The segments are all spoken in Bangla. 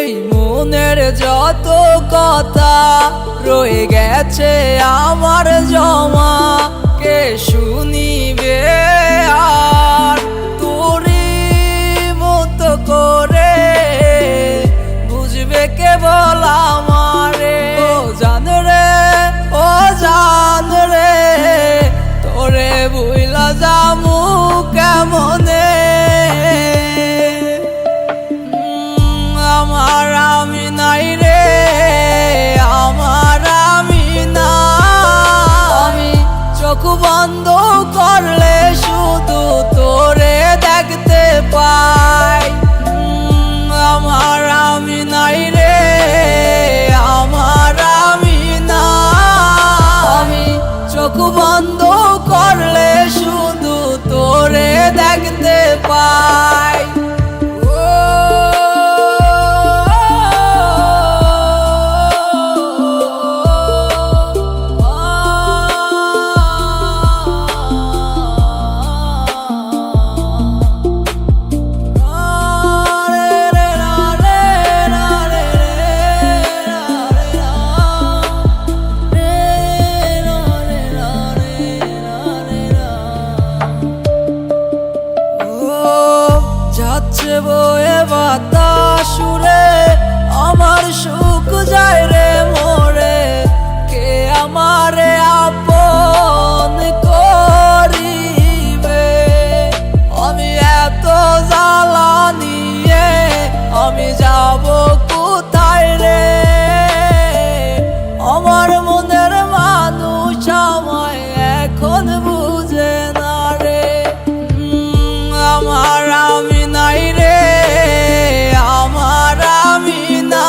এই মনের যত কথা রয়ে গেছে আমার জমা, কে শুনিবে আর তোরই মতো করে, বুঝবে কেবল আমারে। ও জান রে তোরে বুইলা যামু কেমনে, আমার আমি নাই রে, আমার আমি না। আমি চোখ বন্ধ করলে শুধু তোরে দেখতে পাই, আমার আমি নাই রে, আমার আমি না। আমি চোখ বন্ধ করলে শুধু তোরে দেখতে পাই। যাচ্ছে বয়ে বাতাস উড়ে, আমার সুখ যায় রে মোরে, কে আমারে আপন করিবে। আমি এত জ্বালা নিয়ে আমি যাব কোথায় রে, আমার মনের মানুষ আমায় এখন বুঝে না রে। আমার আমি নাই রে, আমার আমি না।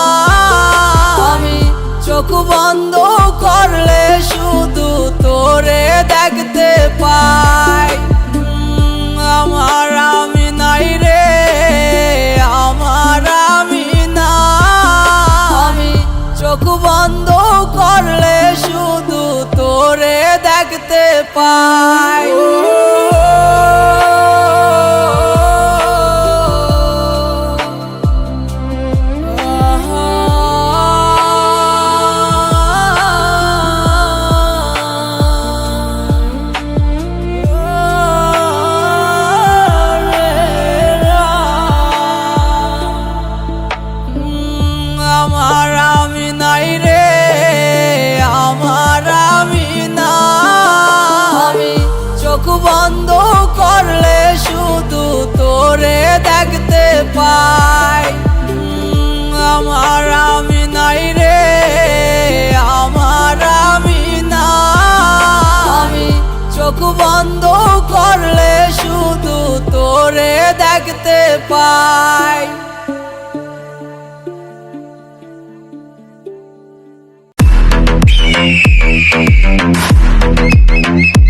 আমি চোখ বন্ধ করলে শুধু তোরে দেখতে পাই, আমার আমি নাই রে, আমার আমি না। আমি চোখ বন্ধ করলে শুধু তোরে দেখতে পাই। আমার আমি নাই রে, আমার আমি না। আমি চোখ বন্ধ করলে শুধু তোরে দেখতে পাই, আমার আমি নাই রে, আমার আমি না। আমি চোখ বন্ধ করলে শুধু তোরে দেখতে পাই। Thank you.